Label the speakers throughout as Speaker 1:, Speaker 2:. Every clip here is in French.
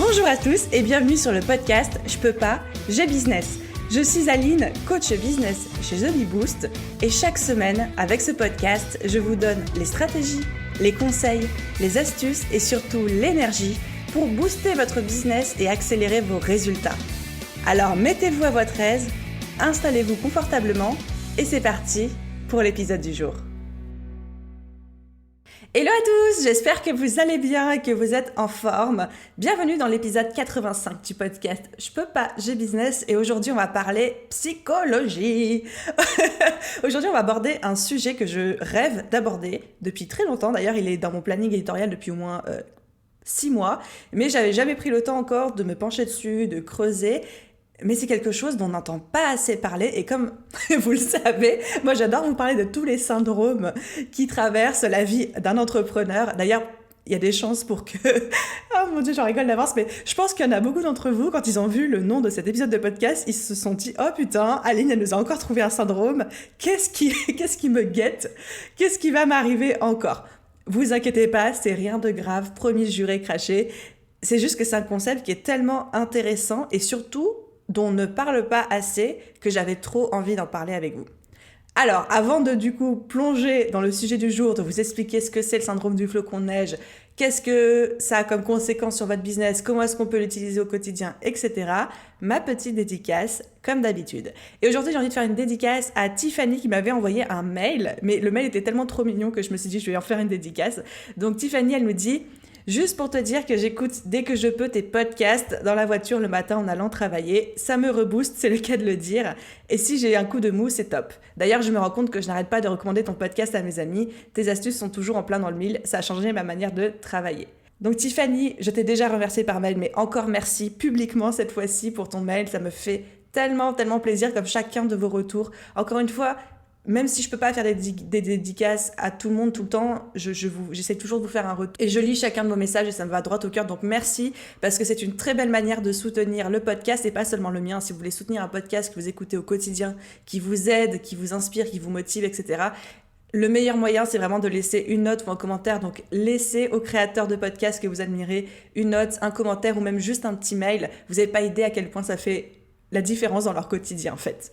Speaker 1: Bonjour à tous et bienvenue sur le podcast Je peux pas, j'ai business. Je suis Aline, coach business chez The Bee Boost et chaque semaine, avec ce podcast, je vous donne les stratégies, les conseils, les astuces et surtout l'énergie pour booster votre business et accélérer vos résultats. Alors mettez-vous à votre aise, installez-vous confortablement et c'est parti pour l'épisode du jour. Hello à tous, j'espère que vous allez bien et que vous êtes en forme. Bienvenue dans l'épisode 85 du podcast Je peux pas, j'ai business et aujourd'hui on va parler psychologie. Aujourd'hui on va aborder un sujet que je rêve d'aborder depuis très longtemps. D'ailleurs il est dans mon planning éditorial depuis au moins 6 mois, mais j'avais jamais pris le temps encore de me pencher dessus, de creuser. Mais c'est quelque chose dont on n'entend pas assez parler et comme vous le savez, moi j'adore vous parler de tous les syndromes qui traversent la vie d'un entrepreneur. D'ailleurs, il y a des chances pour que... Oh mon Dieu, j'en rigole d'avance, mais je pense qu'il y en a beaucoup d'entre vous, quand ils ont vu le nom de cet épisode de podcast, ils se sont dit « Oh putain, Aline, elle nous a encore trouvé un syndrome. Qu'est-ce qui me guette? Qu'est-ce qui va m'arriver encore ?» Vous inquiétez pas, c'est rien de grave, promis, juré, craché. C'est juste que c'est un concept qui est tellement intéressant et surtout dont on ne parle pas assez que j'avais trop envie d'en parler avec vous. Alors, avant de du coup plonger dans le sujet du jour, de vous expliquer ce que c'est le syndrome du flocon de neige, qu'est-ce que ça a comme conséquence sur votre business, comment est-ce qu'on peut l'utiliser au quotidien, etc., ma petite dédicace, comme d'habitude. Et aujourd'hui, j'ai envie de faire une dédicace à Tiffany qui m'avait envoyé un mail, mais le mail était tellement trop mignon que je me suis dit je vais en faire une dédicace. Donc Tiffany, elle me dit... Juste pour te dire que j'écoute dès que je peux tes podcasts dans la voiture le matin en allant travailler. Ça me rebooste, c'est le cas de le dire. Et si j'ai un coup de mou, c'est top. D'ailleurs, je me rends compte que je n'arrête pas de recommander ton podcast à mes amis. Tes astuces sont toujours en plein dans le mille. Ça a changé ma manière de travailler. Donc Tiffany, je t'ai déjà remercié par mail, mais encore merci publiquement cette fois-ci pour ton mail. Ça me fait tellement plaisir comme chacun de vos retours. Encore une fois, même si je peux pas faire des dédicaces à tout le monde tout le temps, j'essaie toujours de vous faire un retour. Et je lis chacun de vos messages et ça me va droit au cœur. Donc merci, parce que c'est une très belle manière de soutenir le podcast et pas seulement le mien. Si vous voulez soutenir un podcast que vous écoutez au quotidien, qui vous aide, qui vous inspire, qui vous motive, etc., le meilleur moyen, c'est vraiment de laisser une note ou un commentaire. Donc laissez aux créateurs de podcasts que vous admirez une note, un commentaire ou même juste un petit mail. Vous n'avez pas idée à quel point ça fait la différence dans leur quotidien en fait.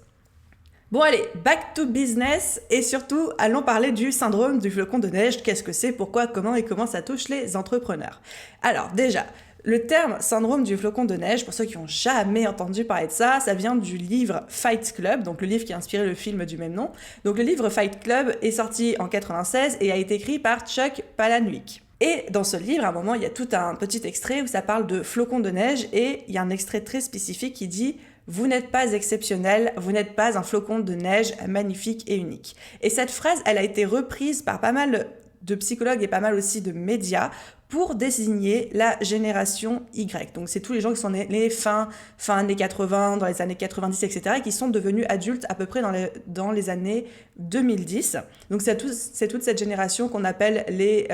Speaker 1: Bon allez, back to business et surtout allons parler du syndrome du flocon de neige. Qu'est-ce que c'est, pourquoi, comment et comment ça touche les entrepreneurs. Alors déjà, le terme syndrome du flocon de neige, pour ceux qui n'ont jamais entendu parler de ça, ça vient du livre Fight Club, donc le livre qui a inspiré le film du même nom. Donc le livre Fight Club est sorti en 96 et a été écrit par Chuck Palahniuk. Et dans ce livre, à un moment, il y a tout un petit extrait où ça parle de flocons de neige et il y a un extrait très spécifique qui dit « Vous n'êtes pas exceptionnel, vous n'êtes pas un flocon de neige magnifique et unique ». Et cette phrase, elle a été reprise par pas mal de psychologues et pas mal aussi de médias pour désigner la génération Y. Donc c'est tous les gens qui sont nés fin années 80, dans les années 90, etc., et qui sont devenus adultes à peu près dans les années 2010. Donc c'est toute cette génération qu'on appelle les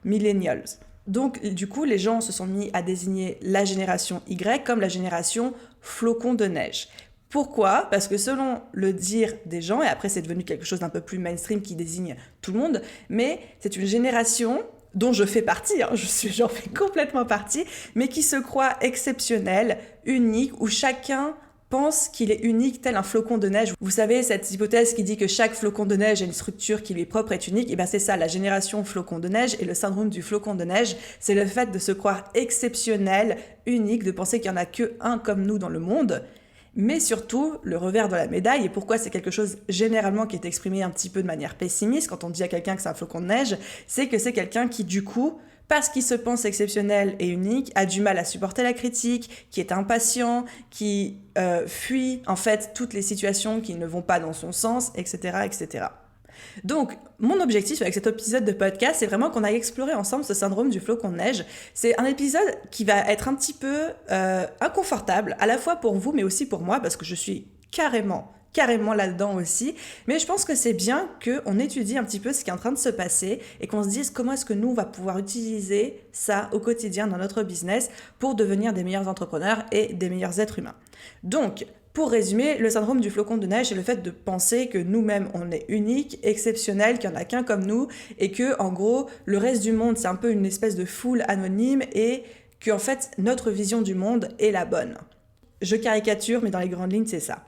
Speaker 1: millennials. Donc du coup, les gens se sont mis à désigner la génération Y comme la génération flocon de neige. Pourquoi ? Parce que selon le dire des gens, et après c'est devenu quelque chose d'un peu plus mainstream qui désigne tout le monde, mais c'est une génération dont je fais partie, j'en fais complètement partie, mais qui se croit exceptionnelle, unique, où chacun pense qu'il est unique tel un flocon de neige. Vous savez, cette hypothèse qui dit que chaque flocon de neige a une structure qui lui est propre, est unique, et bien c'est ça, la génération flocon de neige et le syndrome du flocon de neige, c'est le fait de se croire exceptionnel, unique, de penser qu'il n'y en a qu'un comme nous dans le monde. Mais surtout, le revers de la médaille, et pourquoi c'est quelque chose généralement qui est exprimé un petit peu de manière pessimiste quand on dit à quelqu'un que c'est un flocon de neige, c'est que c'est quelqu'un qui du coup, parce qu'il se pense exceptionnel et unique, a du mal à supporter la critique, qui est impatient, qui fuit en fait toutes les situations qui ne vont pas dans son sens, etc., etc. Donc, mon objectif avec cet épisode de podcast, c'est vraiment qu'on aille explorer ensemble ce syndrome du flocon de neige. C'est un épisode qui va être un petit peu inconfortable, à la fois pour vous, mais aussi pour moi, parce que je suis carrément là-dedans aussi. Mais je pense que c'est bien qu'on étudie un petit peu ce qui est en train de se passer et qu'on se dise comment est-ce que nous, on va pouvoir utiliser ça au quotidien dans notre business pour devenir des meilleurs entrepreneurs et des meilleurs êtres humains. Donc, pour résumer, le syndrome du flocon de neige, c'est le fait de penser que nous-mêmes, on est unique, exceptionnel, qu'il n'y en a qu'un comme nous, et que, en gros, le reste du monde, c'est un peu une espèce de foule anonyme et que en fait notre vision du monde est la bonne. Je caricature, mais dans les grandes lignes, c'est ça.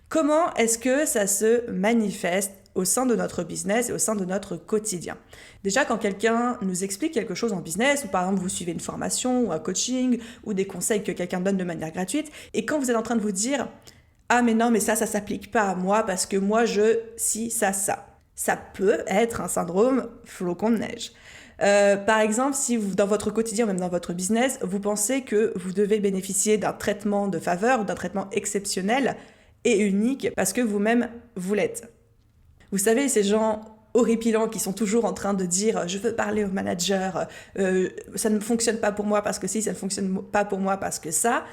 Speaker 1: Comment est-ce que ça se manifeste au sein de notre business et au sein de notre quotidien? Déjà, quand quelqu'un nous explique quelque chose en business, ou par exemple vous suivez une formation ou un coaching ou des conseils que quelqu'un donne de manière gratuite, et quand vous êtes en train de vous dire « Ah mais non, mais ça s'applique pas à moi parce que moi si, ça », ça peut être un syndrome flocon de neige. Par exemple, si vous, dans votre quotidien, même dans votre business, vous pensez que vous devez bénéficier d'un traitement de faveur ou d'un traitement exceptionnel et unique parce que vous-même, vous l'êtes. Vous savez, ces gens horripilants qui sont toujours en train de dire « je veux parler au manager, ça ne fonctionne pas pour moi parce que si, ça ne fonctionne pas pour moi parce que ça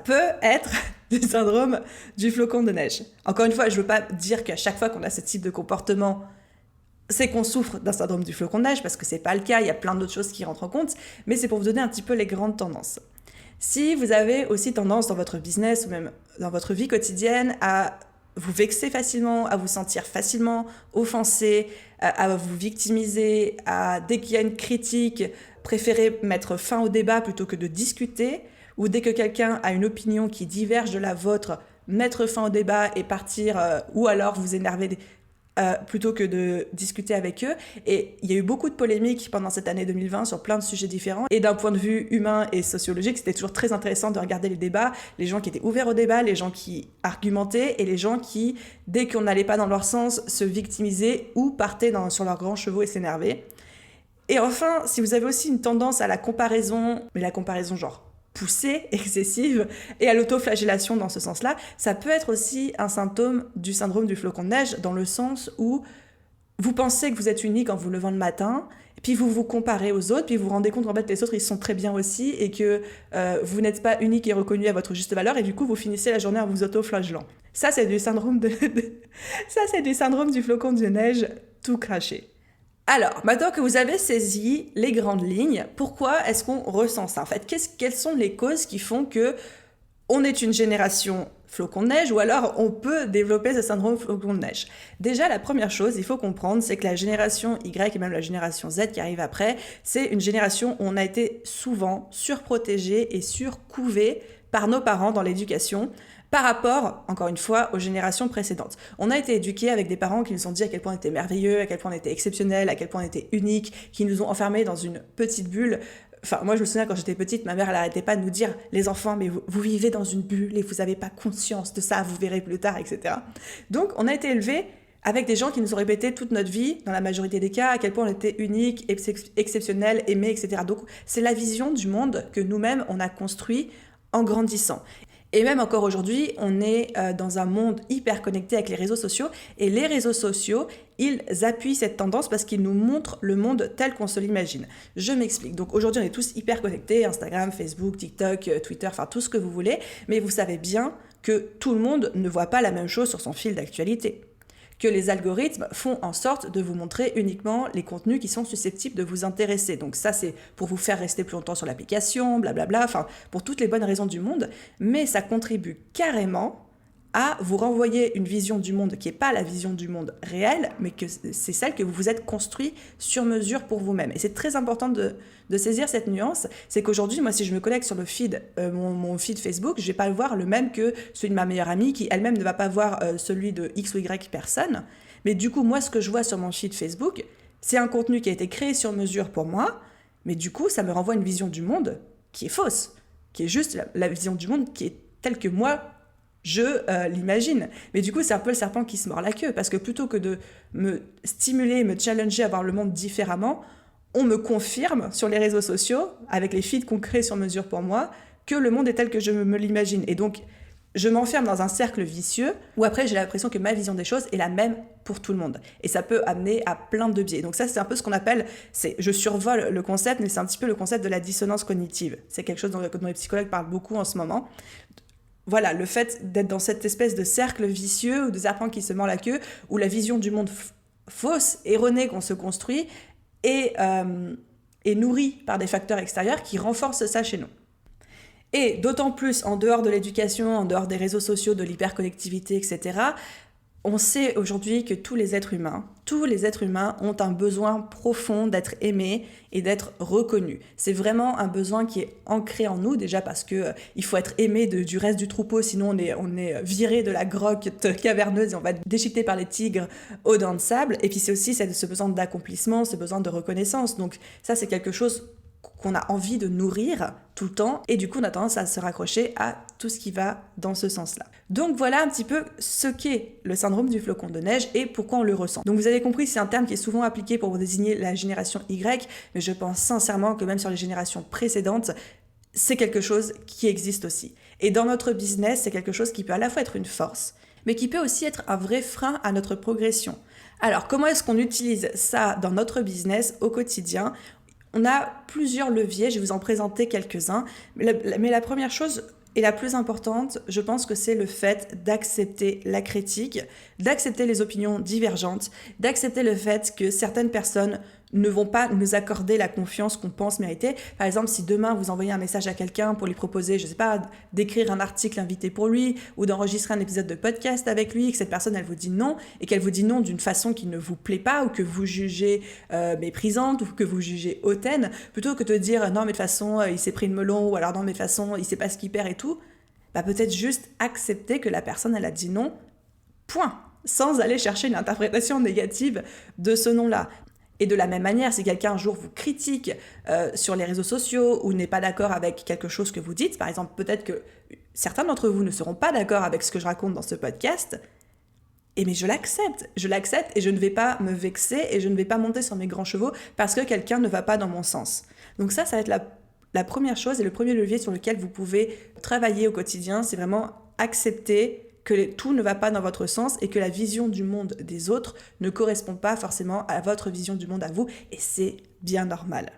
Speaker 1: peut être du syndrome du flocon de neige. » Encore une fois, je ne veux pas dire qu'à chaque fois qu'on a ce type de comportement, c'est qu'on souffre d'un syndrome du flocon de neige, parce que c'est pas le cas, il y a plein d'autres choses qui rentrent en compte, mais c'est pour vous donner un petit peu les grandes tendances. Si vous avez aussi tendance dans votre business ou même dans votre vie quotidienne à vous vexer facilement, à vous sentir facilement offensé, à vous victimiser, dès qu'il y a une critique, préférer mettre fin au débat plutôt que de discuter, ou dès que quelqu'un a une opinion qui diverge de la vôtre, mettre fin au débat et partir, ou alors vous énerver plutôt que de discuter avec eux. Et il y a eu beaucoup de polémiques pendant cette année 2020 sur plein de sujets différents. Et d'un point de vue humain et sociologique, c'était toujours très intéressant de regarder les débats, les gens qui étaient ouverts au débat, les gens qui argumentaient et les gens qui, dès qu'on n'allait pas dans leur sens, se victimisaient ou partaient sur leurs grands chevaux et s'énervaient. Et enfin, si vous avez aussi une tendance à la comparaison, mais la comparaison genre poussée, excessive, et à l'autoflagellation dans ce sens-là, ça peut être aussi un symptôme du syndrome du flocon de neige, dans le sens où vous pensez que vous êtes unique en vous levant le matin, puis vous vous comparez aux autres, puis vous vous rendez compte qu'en fait les autres ils sont très bien aussi, et que vous n'êtes pas unique et reconnu à votre juste valeur, et du coup vous finissez la journée en vous autoflagellant. Ça c'est du syndrome ça c'est du syndrome du flocon de neige tout craché. Alors, maintenant que vous avez saisi les grandes lignes, pourquoi est-ce qu'on ressent ça? En fait, quelles sont les causes qui font que on est une génération flocon de neige ou alors on peut développer ce syndrome flocon de neige? Déjà, la première chose, il faut comprendre, c'est que la génération Y et même la génération Z qui arrive après, c'est une génération où on a été souvent surprotégé et surcouvé par nos parents dans l'éducation, par rapport, encore une fois, aux générations précédentes. On a été éduqués avec des parents qui nous ont dit à quel point on était merveilleux, à quel point on était exceptionnel, à quel point on était unique, qui nous ont enfermés dans une petite bulle. Enfin, moi, je me souviens, quand j'étais petite, ma mère, elle n'arrêtait pas de nous dire « Les enfants, mais vous vivez dans une bulle et vous n'avez pas conscience de ça, vous verrez plus tard, etc. » Donc, on a été élevés avec des gens qui nous ont répété toute notre vie, dans la majorité des cas, à quel point on était unique, exceptionnel, aimé, etc. Donc, c'est la vision du monde que nous-mêmes, on a construit en grandissant. Et même encore aujourd'hui, on est dans un monde hyper connecté avec les réseaux sociaux. Et les réseaux sociaux, ils appuient cette tendance parce qu'ils nous montrent le monde tel qu'on se l'imagine. Je m'explique. Donc aujourd'hui, on est tous hyper connectés. Instagram, Facebook, TikTok, Twitter, enfin tout ce que vous voulez. Mais vous savez bien que tout le monde ne voit pas la même chose sur son fil d'actualité. Que les algorithmes font en sorte de vous montrer uniquement les contenus qui sont susceptibles de vous intéresser. Donc ça, c'est pour vous faire rester plus longtemps sur l'application, blablabla, enfin, pour toutes les bonnes raisons du monde, mais ça contribue carrément à vous renvoyer une vision du monde qui n'est pas la vision du monde réel, mais que c'est celle que vous vous êtes construit sur mesure pour vous-même. Et c'est très important de saisir cette nuance, c'est qu'aujourd'hui, moi, si je me connecte sur le feed, mon feed Facebook, je ne vais pas le voir le même que celui de ma meilleure amie, qui elle-même ne va pas voir celui de X ou Y personne. Mais du coup, moi, ce que je vois sur mon feed Facebook, c'est un contenu qui a été créé sur mesure pour moi, mais du coup, ça me renvoie une vision du monde qui est fausse, qui est juste la vision du monde qui est telle que moi, je l'imagine. Mais du coup, c'est un peu le serpent qui se mord la queue, parce que plutôt que de me stimuler, me challenger à voir le monde différemment, on me confirme sur les réseaux sociaux, avec les feeds qu'on crée sur mesure pour moi, que le monde est tel que je me l'imagine. Et donc, je m'enferme dans un cercle vicieux, où après, j'ai l'impression que ma vision des choses est la même pour tout le monde. Et ça peut amener à plein de biais. Donc ça, c'est un peu ce qu'on appelle, je survole le concept, mais c'est un petit peu le concept de la dissonance cognitive. C'est quelque chose dont les psychologues parlent beaucoup en ce moment. Voilà, le fait d'être dans cette espèce de cercle vicieux ou de serpent qui se mord la queue, où la vision du monde fausse, erronée qu'on se construit, est nourrie par des facteurs extérieurs qui renforcent ça chez nous. Et d'autant plus en dehors de l'éducation, en dehors des réseaux sociaux, de l'hyperconnectivité, etc., On sait aujourd'hui que tous les êtres humains ont un besoin profond d'être aimés et d'être reconnus. C'est vraiment un besoin qui est ancré en nous, déjà parce que il faut être aimé du reste du troupeau, sinon on est viré de la grotte caverneuse et on va être déchiqueté par les tigres aux dents de sable. Et puis c'est aussi ce besoin d'accomplissement, ce besoin de reconnaissance. Donc ça, c'est quelque chose qu'on a envie de nourrir tout le temps, et du coup on a tendance à se raccrocher à tout ce qui va dans ce sens-là. Donc voilà un petit peu ce qu'est le syndrome du flocon de neige et pourquoi on le ressent. Donc vous avez compris, c'est un terme qui est souvent appliqué pour désigner la génération Y, mais je pense sincèrement que même sur les générations précédentes, c'est quelque chose qui existe aussi. Et dans notre business, c'est quelque chose qui peut à la fois être une force, mais qui peut aussi être un vrai frein à notre progression. Alors comment est-ce qu'on utilise ça dans notre business au quotidien ? On a plusieurs leviers, je vais vous en présenter quelques-uns, mais la première chose et la plus importante, je pense que c'est le fait d'accepter la critique, d'accepter les opinions divergentes, d'accepter le fait que certaines personnes ne vont pas nous accorder la confiance qu'on pense mériter. Par exemple, si demain vous envoyez un message à quelqu'un pour lui proposer, je sais pas, d'écrire un article invité pour lui ou d'enregistrer un épisode de podcast avec lui, et que cette personne elle vous dit non, et qu'elle vous dit non d'une façon qui ne vous plaît pas ou que vous jugez méprisante ou que vous jugez hautaine, plutôt que de dire non mais de toute façon il s'est pris le melon ou alors non mais de toute façon il sait pas ce qu'il perd et tout, bah peut-être juste accepter que la personne elle a dit non, point, sans aller chercher une interprétation négative de ce non-là. Et de la même manière, si quelqu'un un jour vous critique sur les réseaux sociaux ou n'est pas d'accord avec quelque chose que vous dites, par exemple, peut-être que certains d'entre vous ne seront pas d'accord avec ce que je raconte dans ce podcast, mais je l'accepte et je ne vais pas me vexer et je ne vais pas monter sur mes grands chevaux parce que quelqu'un ne va pas dans mon sens. Donc ça va être la première chose et le premier levier sur lequel vous pouvez travailler au quotidien, c'est vraiment accepter que tout ne va pas dans votre sens et que la vision du monde des autres ne correspond pas forcément à votre vision du monde à vous, et c'est bien normal.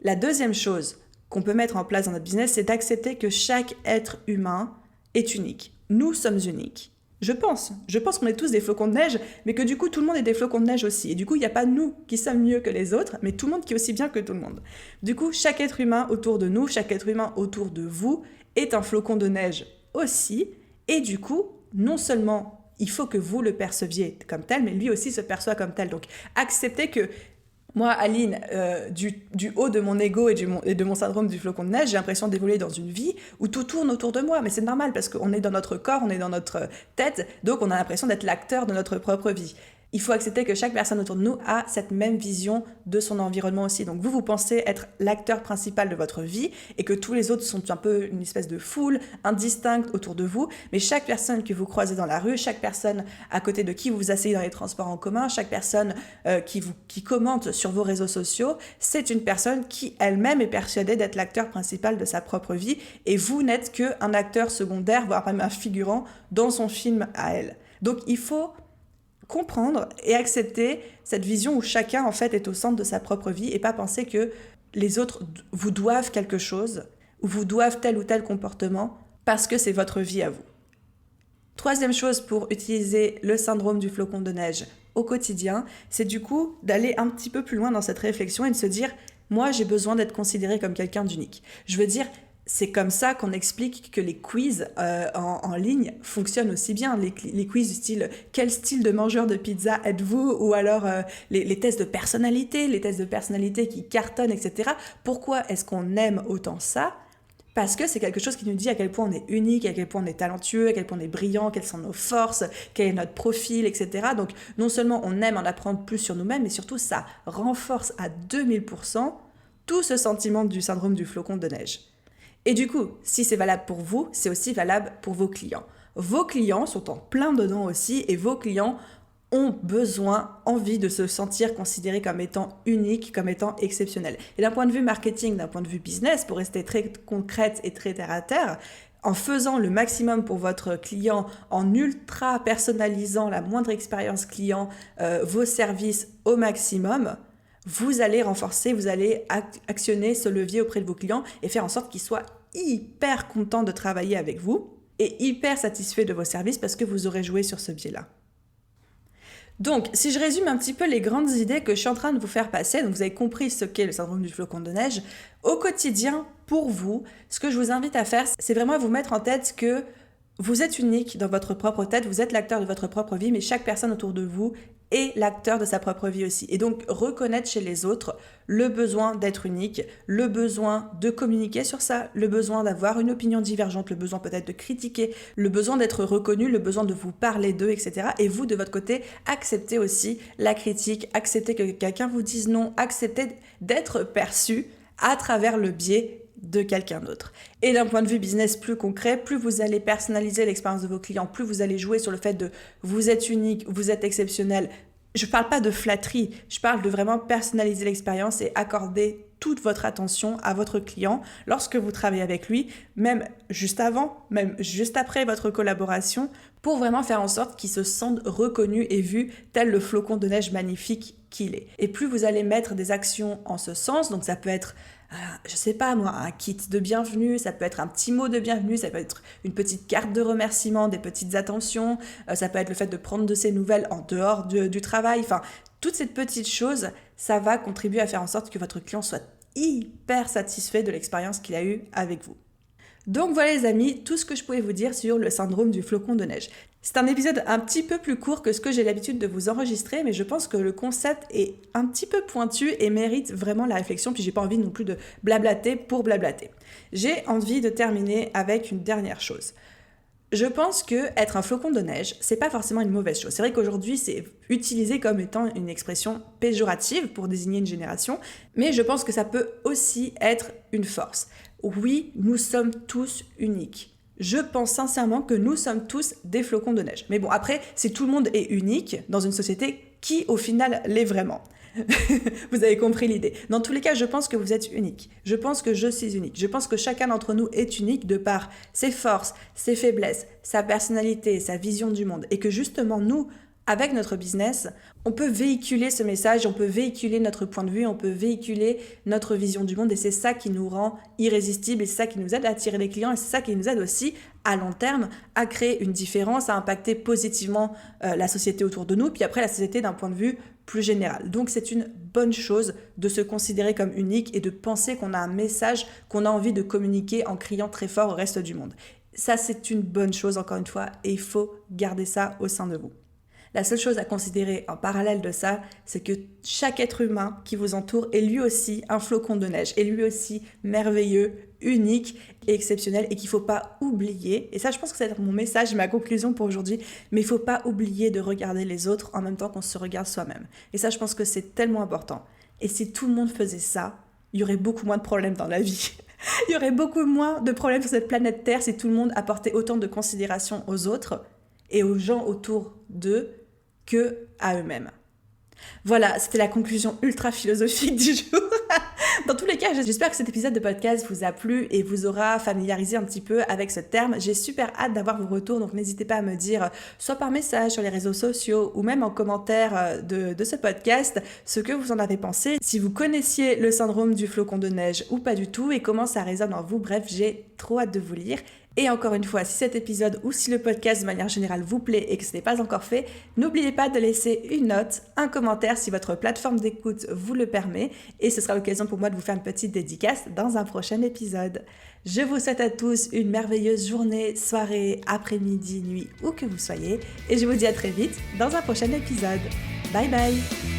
Speaker 1: La deuxième chose qu'on peut mettre en place dans notre business, c'est d'accepter que chaque être humain est unique. Nous sommes uniques. Je pense qu'on est tous des flocons de neige, mais que du coup tout le monde est des flocons de neige aussi. Et du coup, il n'y a pas nous qui sommes mieux que les autres, mais tout le monde qui est aussi bien que tout le monde. Du coup, chaque être humain autour de nous, chaque être humain autour de vous est un flocon de neige aussi. Et du coup, non seulement il faut que vous le perceviez comme tel, mais lui aussi se perçoit comme tel. Donc, acceptez que moi, Aline, du haut de mon ego et de mon syndrome du flocon de neige, j'ai l'impression d'évoluer dans une vie où tout tourne autour de moi. Mais c'est normal parce qu'on est dans notre corps, on est dans notre tête, donc on a l'impression d'être l'acteur de notre propre vie. Il faut accepter que chaque personne autour de nous a cette même vision de son environnement aussi. Donc vous pensez être l'acteur principal de votre vie et que tous les autres sont un peu une espèce de foule indistincte autour de vous. Mais chaque personne que vous croisez dans la rue, chaque personne à côté de qui vous vous asseyez dans les transports en commun, chaque personne qui commente sur vos réseaux sociaux, c'est une personne qui elle-même est persuadée d'être l'acteur principal de sa propre vie. Et vous n'êtes qu'un acteur secondaire, voire même un figurant dans son film à elle. Donc il faut comprendre et accepter cette vision où chacun en fait est au centre de sa propre vie et pas penser que les autres vous doivent quelque chose ou vous doivent tel ou tel comportement parce que c'est votre vie à vous. Troisième chose pour utiliser le syndrome du flocon de neige au quotidien, c'est du coup d'aller un petit peu plus loin dans cette réflexion et de se dire « moi j'ai besoin d'être considéré comme quelqu'un d'unique ». Je veux dire, c'est comme ça qu'on explique que les quiz en ligne fonctionnent aussi bien. Les quiz du style « quel style de mangeur de pizza êtes-vous » ou alors les tests de personnalité qui cartonnent, etc. Pourquoi est-ce qu'on aime autant ça ? Parce que c'est quelque chose qui nous dit à quel point on est unique, à quel point on est talentueux, à quel point on est brillant, quelles sont nos forces, quel est notre profil, etc. Donc non seulement on aime en apprendre plus sur nous-mêmes, mais surtout ça renforce à 2000% tout ce sentiment du syndrome du flocon de neige. Et du coup, si c'est valable pour vous, c'est aussi valable pour vos clients. Vos clients sont en plein dedans aussi et vos clients ont envie de se sentir considérés comme étant uniques, comme étant exceptionnels. Et d'un point de vue marketing, d'un point de vue business, pour rester très concrète et très terre à terre, en faisant le maximum pour votre client, en ultra personnalisant la moindre expérience client, vos services au maximum, vous allez renforcer, vous allez actionner ce levier auprès de vos clients et faire en sorte qu'ils soient hyper contents de travailler avec vous et hyper satisfaits de vos services parce que vous aurez joué sur ce biais-là. Donc, si je résume un petit peu les grandes idées que je suis en train de vous faire passer, donc vous avez compris ce qu'est le syndrome du flocon de neige, au quotidien, pour vous, ce que je vous invite à faire, c'est vraiment vous mettre en tête que Vous êtes unique dans votre propre tête, vous êtes l'acteur de votre propre vie, mais chaque personne autour de vous est l'acteur de sa propre vie aussi. Et donc, reconnaître chez les autres le besoin d'être unique, le besoin de communiquer sur ça, le besoin d'avoir une opinion divergente, le besoin peut-être de critiquer, le besoin d'être reconnu, le besoin de vous parler d'eux, etc. Et vous, de votre côté, acceptez aussi la critique, acceptez que quelqu'un vous dise non, acceptez d'être perçu à travers le biais de quelqu'un d'autre. Et d'un point de vue business plus concret, plus vous allez personnaliser l'expérience de vos clients, plus vous allez jouer sur le fait de vous êtes unique, vous êtes exceptionnel. Je ne parle pas de flatterie, je parle de vraiment personnaliser l'expérience et accorder toute votre attention à votre client lorsque vous travaillez avec lui, même juste avant, même juste après votre collaboration, pour vraiment faire en sorte qu'il se sente reconnu et vu tel le flocon de neige magnifique qu'il est. Et plus vous allez mettre des actions en ce sens, donc ça peut être je sais pas moi, un kit de bienvenue, ça peut être un petit mot de bienvenue, ça peut être une petite carte de remerciement, des petites attentions, ça peut être le fait de prendre de ses nouvelles en dehors du travail, enfin, toutes ces petites choses, ça va contribuer à faire en sorte que votre client soit hyper satisfait de l'expérience qu'il a eue avec vous. Donc voilà les amis, tout ce que je pouvais vous dire sur le syndrome du flocon de neige. C'est un épisode un petit peu plus court que ce que j'ai l'habitude de vous enregistrer, mais je pense que le concept est un petit peu pointu et mérite vraiment la réflexion, puis j'ai pas envie non plus de blablater pour blablater. J'ai envie de terminer avec une dernière chose. Je pense que être un flocon de neige, c'est pas forcément une mauvaise chose. C'est vrai qu'aujourd'hui, c'est utilisé comme étant une expression péjorative pour désigner une génération, mais je pense que ça peut aussi être une force. Oui, nous sommes tous uniques. Je pense sincèrement que nous sommes tous des flocons de neige. Mais bon, après, si tout le monde est unique dans une société, qui au final l'est vraiment ? Vous avez compris l'idée. Dans tous les cas, je pense que vous êtes unique. Je pense que je suis unique. Je pense que chacun d'entre nous est unique de par ses forces, ses faiblesses, sa personnalité, sa vision du monde. Et que justement, nous, avec notre business, on peut véhiculer ce message, on peut véhiculer notre point de vue, on peut véhiculer notre vision du monde et c'est ça qui nous rend irrésistibles et c'est ça qui nous aide à attirer les clients et c'est ça qui nous aide aussi à long terme à créer une différence, à impacter positivement la société autour de nous, puis après la société d'un point de vue plus général. Donc c'est une bonne chose de se considérer comme unique et de penser qu'on a un message qu'on a envie de communiquer en criant très fort au reste du monde. Ça c'est une bonne chose encore une fois et il faut garder ça au sein de vous. La seule chose à considérer en parallèle de ça, c'est que chaque être humain qui vous entoure est lui aussi un flocon de neige, est lui aussi merveilleux, unique et exceptionnel et qu'il ne faut pas oublier, et ça je pense que c'est mon message, ma conclusion pour aujourd'hui, mais il ne faut pas oublier de regarder les autres en même temps qu'on se regarde soi-même. Et ça je pense que c'est tellement important. Et si tout le monde faisait ça, il y aurait beaucoup moins de problèmes dans la vie. Il y aurait beaucoup moins de problèmes sur cette planète Terre si tout le monde apportait autant de considération aux autres et aux gens autour d'eux que à eux-mêmes. Voilà, c'était la conclusion ultra philosophique du jour. Dans tous les cas, j'espère que cet épisode de podcast vous a plu et vous aura familiarisé un petit peu avec ce terme. J'ai super hâte d'avoir vos retours, donc n'hésitez pas à me dire, soit par message sur les réseaux sociaux ou même en commentaire de ce podcast, ce que vous en avez pensé, si vous connaissiez le syndrome du flocon de neige ou pas du tout et comment ça résonne en vous. Bref, j'ai trop hâte de vous lire. Et encore une fois, si cet épisode ou si le podcast de manière générale vous plaît et que ce n'est pas encore fait, n'oubliez pas de laisser une note, un commentaire si votre plateforme d'écoute vous le permet et ce sera l'occasion pour moi de vous faire une petite dédicace dans un prochain épisode. Je vous souhaite à tous une merveilleuse journée, soirée, après-midi, nuit, où que vous soyez et je vous dis à très vite dans un prochain épisode. Bye bye!